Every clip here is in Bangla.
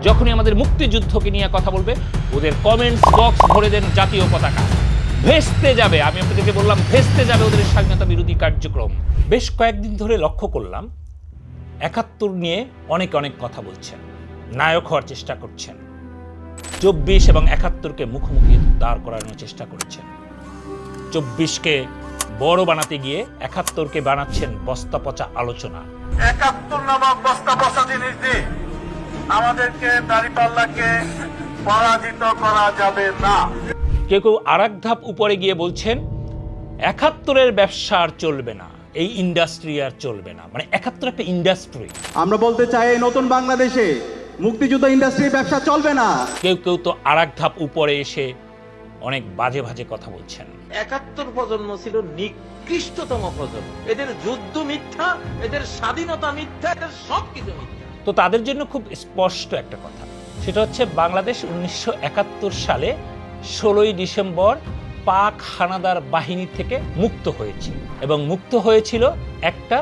যখনই আমাদের মুক্তিযুদ্ধকে নিয়ে কথা বলবে ওদের কমেন্টস বক্স ভরে দেন জাতীয় পতাকা, ভেস্তে যাবে। আমি আপনাদেরকে বললাম ভেস্তে যাবে ওদের স্বাধীনতা বিরোধী কার্যক্রম। বেশ কয়েকদিন ধরে লক্ষ্য করলাম ৭১ নিয়ে অনেক কথা বলছেন, নায়ক হওয়ার চেষ্টা করছেন, ২৪ এবং ৭১কে মুখোমুখি দাঁড় করানোর চেষ্টা করেছেন। ২৪কে বড় বানাতে গিয়ে ৭১কে বানাচ্ছেন বস্তা পচা আলোচনা। ৭১ নামক বস্তা পচা জিনিস দিয়ে আমাদেরকে দাঁড়িপাল্লাকে পরাজিত করা যাবে না। কেউ আরেক ধাপ উপরে গিয়ে বলছেন ৭১-এর ব্যবসা আর চলবে না, এই ইন্ডাস্ট্রি আর চলবে না। মানে ৭১ একটা ইন্ডাস্ট্রি। আমরা বলতে চাই এই নতুন বাংলাদেশে মুক্তিযুদ্ধ ইন্ডাস্ট্রির ব্যবসা চলবে না। কেউ তো আরেক ধাপ উপরে এসে অনেক বাজে কথা বলছেন। ৭১ প্রজন্ম ছিল নিকৃষ্টতম প্রজন্ম। এদের যুদ্ধ মিথ্যা, এদের স্বাধীনতা মিথ্যা, এদের সবকিছু মিথ্যা। তো তাদের জন্য খুব স্পষ্ট একটা কথা, সেটা হচ্ছে বাংলাদেশ ১৯৭১ সালে ১৬ই ডিসেম্বর পাক হানাদার বাহিনী থেকে মুক্ত হয়েছে এবং মুক্ত হয়েছিল একটা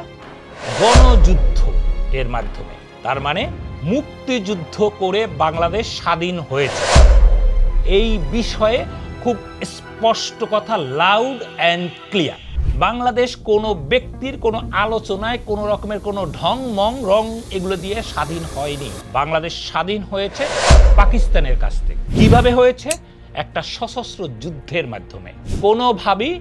গণযুদ্ধ এর মাধ্যমে। তার মানে মুক্তিযুদ্ধ করে বাংলাদেশ স্বাধীন হয়েছে। এই বিষয়ে খুব স্পষ্ট কথা, লাউড অ্যান্ড ক্লিয়ার। বাংলাদেশ কোনো ব্যক্তির কোনো আলোচনায় কোনো রকমের কোনো ঢং মং রং এগুলো দিয়ে স্বাধীন হয়নি। বাংলাদেশ স্বাধীন হয়েছে পাকিস্তানের কাছ থেকে। কিভাবে হয়েছে? একটা সশস্ত্র যুদ্ধের মাধ্যমে। কোনোভাবেই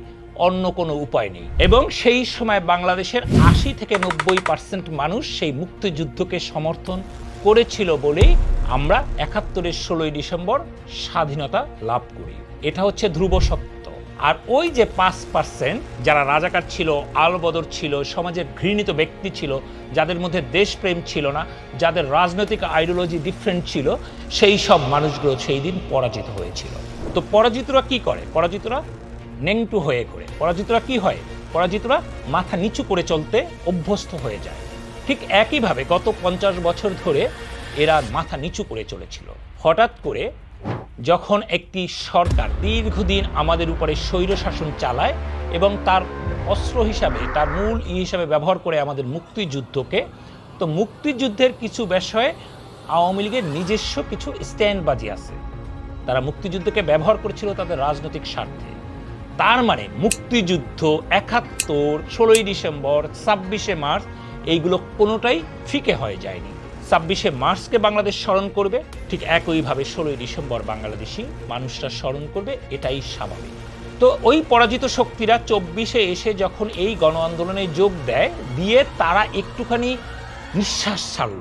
অন্য কোনো উপায় নেই। এবং সেই সময় বাংলাদেশের ৮০ থেকে ৯০% মানুষ সেই মুক্তিযুদ্ধকে সমর্থন করেছিল বলেই আমরা ৭১-এর ১৬ই ডিসেম্বর স্বাধীনতা লাভ করি। এটা হচ্ছে ধ্রুব সত্য। আর ওই যে ৫% যারা রাজাকার ছিল, আলবদর ছিল, সমাজের ঘৃণিত ব্যক্তি ছিল, যাদের মধ্যে দেশপ্রেম ছিল না, যাদের রাজনৈতিক আইডিওলজি ডিফারেন্ট ছিল, সেই সব মানুষগুলো সেই দিন পরাজিত হয়েছিল। তো পরাজিতরা কি করে? পরাজিতরা নেংটু হয়ে ঘোরে। পরাজিতরা কি হয়? পরাজিতরা মাথা নিচু করে চলতে অভ্যস্ত হয়ে যায়। ঠিক একইভাবে গত ৫০ বছর ধরে এরা মাথা নিচু করে চলেছিল। হঠাৎ করে যখন একটি সরকার দীর্ঘদিন আমাদের উপরে স্বৈরশাসন চালায় এবং তার অস্ত্র হিসাবে, তার মূল হিসাবে ব্যবহার করে আমাদের মুক্তিযুদ্ধকে, তো মুক্তিযুদ্ধের কিছু বিষয়ে আওয়ামী লীগের নিজস্ব কিছু স্ট্যান্ডবাজি আছে। তারা মুক্তিযুদ্ধকে ব্যবহার করেছিল তাদের রাজনৈতিক স্বার্থে। তার মানে মুক্তিযুদ্ধ, ৭১, ১৬ই ডিসেম্বর, ২৬শে মার্চ এইগুলো কোনোটাই ফিকে হয়ে যায়নি। ২৬শে মার্চকে বাংলাদেশ স্মরণ করবে, ঠিক একইভাবে ১৬ই ডিসেম্বর বাংলাদেশি মানুষরা স্মরণ করবে, এটাই স্বাভাবিক। তো ওই পরাজিত শক্তিরা ২৪শে এসে যখন এই গণ আন্দোলনে যোগ দেয়, দিয়ে তারা একটুখানি নিঃশ্বাস ছাড়ল।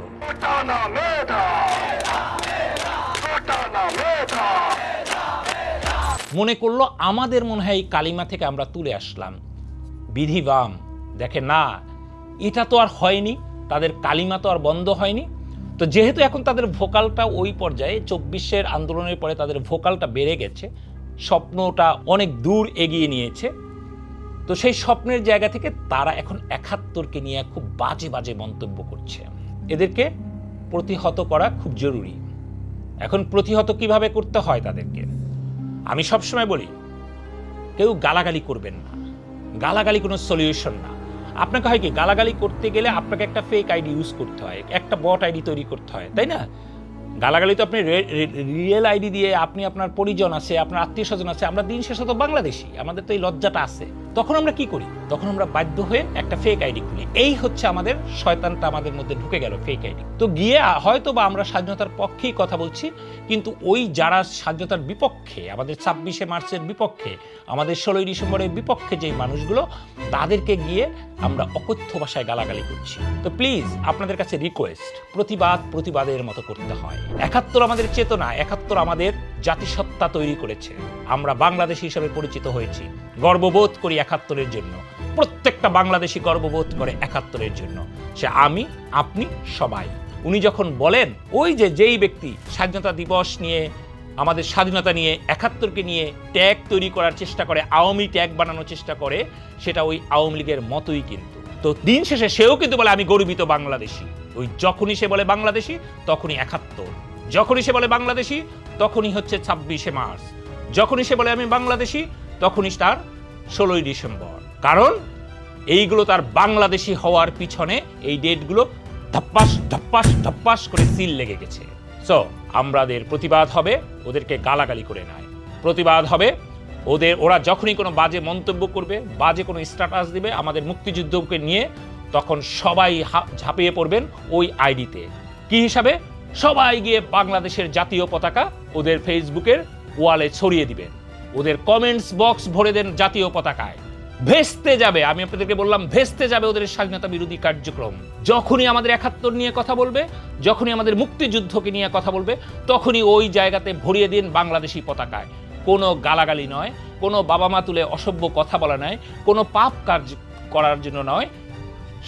মনে করলো আমাদের মনে হয় এই কালিমা থেকে আমরা তুলে আসলাম, বিধিবাম। দেখে না, এটা তো আর হয়নি, তাদের কালিমা তো আর বন্ধ হয়নি। তো যেহেতু এখন তাদের ভোকালটা ওই পর্যায়ে, ২৪শের আন্দোলনের পরে তাদের ভোকালটা বেড়ে গেছে, স্বপ্নটা অনেক দূর এগিয়ে নিয়েছে, তো সেই স্বপ্নের জায়গা থেকে তারা এখন ৭১কে নিয়ে খুব বাজে মন্তব্য করছে। এদেরকে প্রতিহত করা খুব জরুরি। এখন প্রতিহত কিভাবে করতে হয় তাদেরকে, আমি সবসময় বলি, কেউ গালাগালি করবেন না। গালাগালি কোনো সলিউশন না। আপনাকে হয় কি, গালাগালি করতে গেলে আপনাকে একটা ফেক আইডি ইউজ করতে হয়, একটা বট আইডি তৈরি করতে হয়, তাই না? গালাগালি তো আপনি রিয়েল আইডি দিয়ে, আপনি আপনার পরিজন আছে, আপনার আত্মীয় স্বজন আছে, আমরা দিন শেষে তো বাংলাদেশি, আমাদের তো এই লজ্জাটা আছে। তখন আমরা কি করি? তখন আমরা বাধ্য হয়ে একটা ফেক আইডি খুলি। এই হচ্ছে আমাদের শয়তানটা আমাদের মধ্যে ঢুকে গেল, ফেক আইডি। তো গিয়ে হয়তো বা আমরা স্বাধীনতার পক্ষেই কথা বলছি, কিন্তু ওই যারা স্বাধীনতার বিপক্ষে, আমাদের ২৬শে মার্চের বিপক্ষে, আমাদের ১৬ই ডিসেম্বরের বিপক্ষে যে মানুষগুলো, তাদেরকে গিয়ে আমরা অকথ্য ভাষায় গালাগালি করছি। তো প্লিজ আপনাদের কাছে রিকোয়েস্ট, প্রতিবাদের মতো করতে হয়। ৭১ আমাদের চেতনা, ৭১ আমাদের জাতিসত্তা তৈরি করেছে। আমরা বাংলাদেশী হিসেবে পরিচিত হয়েছি, গর্ববোধ করি ৭১-এর জন্য। প্রত্যেকটা বাংলাদেশি গর্ববোধ করে ৭১-এর জন্য, সে আমি, আপনি, সবাই। উনি যখন বলেন, ওই যেই ব্যক্তি স্বাধীনতা দিবস নিয়ে, আমাদের স্বাধীনতা নিয়ে, ৭১কে নিয়ে ট্যাগ তৈরি করার চেষ্টা করে, আওয়ামী ট্যাগ বানানোর চেষ্টা করে, সেটা ওই আওয়ামী লীগের মতোই কিন্তু। তো দিন শেষে সেও কিন্তু বলে আমি গর্বিত বাংলাদেশি। ওই যখনই সে বলে বাংলাদেশি, তখনই ৭১। যখনই সে বলে বাংলাদেশি, তখনই হচ্ছে ২৬শে মার্চ। যখনই সে বলে আমি বাংলাদেশি, তখনই তার ১৬ই ডিসেম্বর। কারণ এইগুলো তার বাংলাদেশি হওয়ার পিছনে এই ডেটগুলো ধপ্পাস করে সিল লেগে গেছে। সো আমাদের প্রতিবাদ হবে ওদেরকে গালাগালি করে নয়, প্রতিবাদ হবে ওরা যখনই কোনো বাজে মন্তব্য করবে, বাজে কোনো স্ট্যাটাস দিবে আমাদের মুক্তিযুদ্ধকে নিয়ে, তখন সবাই ঝাঁপিয়ে পড়বেন ওই আইডিতে। কি হিসাবে? সবাই গিয়ে বাংলাদেশের জাতীয় পতাকা ওদের ফেসবুকের ওয়ালে ছড়িয়ে দিবেন, ওদের কমেন্টস বক্স ভরে দেন জাতীয় পতাকায়, ভেস্তে যাবে। আমি আপনাদেরকে বললাম ভেস্তে যাবে ওদের স্বাধীনতা বিরোধী কার্যক্রম। যখনই আমাদের ৭১ নিয়ে কথা বলবে, যখনই আমাদের মুক্তিযুদ্ধকে নিয়ে কথা বলবে, তখনই ওই জায়গাতে ভরিয়ে দিন বাংলাদেশি পতাকায়। কোনো গালাগালি নয়, কোনো বাবা মা তুলে অসভ্য কথা বলা নয়, কোনো পাপ কাজ করার জন্য নয়,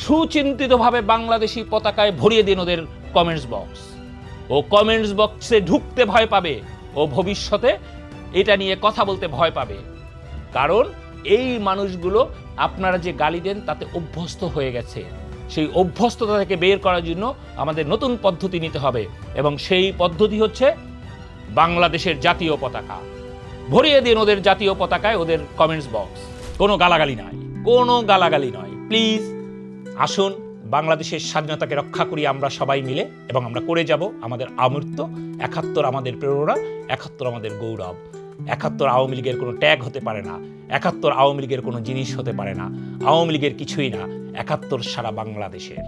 সুচিন্তিতভাবে বাংলাদেশি পতাকায় ভরিয়ে দিন ওদের কমেন্টস বক্স। ও কমেন্টস বক্সে ঢুকতে ভয় পাবে, ও ভবিষ্যতে এটা নিয়ে কথা বলতে ভয় পাবে। কারণ এই মানুষগুলো আপনারা যে গালি দেন তাতে অভ্যস্ত হয়ে গেছে। সেই অভ্যস্ততা থেকে বের করার জন্য আমাদের নতুন পদ্ধতি নিতে হবে, এবং সেই পদ্ধতি হচ্ছে বাংলাদেশের জাতীয় পতাকা। ভরিয়ে দিন ওদের জাতীয় পতাকায় ওদের কমেন্টস বক্স। কোনো গালাগালি নয়, কোনো গালাগালি নয়। প্লিজ আসুন বাংলাদেশের স্বাধীনতাকে রক্ষা করি আমরা সবাই মিলে, এবং আমরা করে যাব। আমাদের আমূর্ত ৭১ আমাদের প্রেরণা, ৭১ আমাদের গৌরব। ৭১ আওয়ামী লীগের কোনো ট্যাগ হতে পারে না, ৭১ আওয়ামী লীগের কোনো জিনিস হতে পারে না, আওয়ামী লীগের কিছুই না, ৭১ সারা বাংলাদেশের।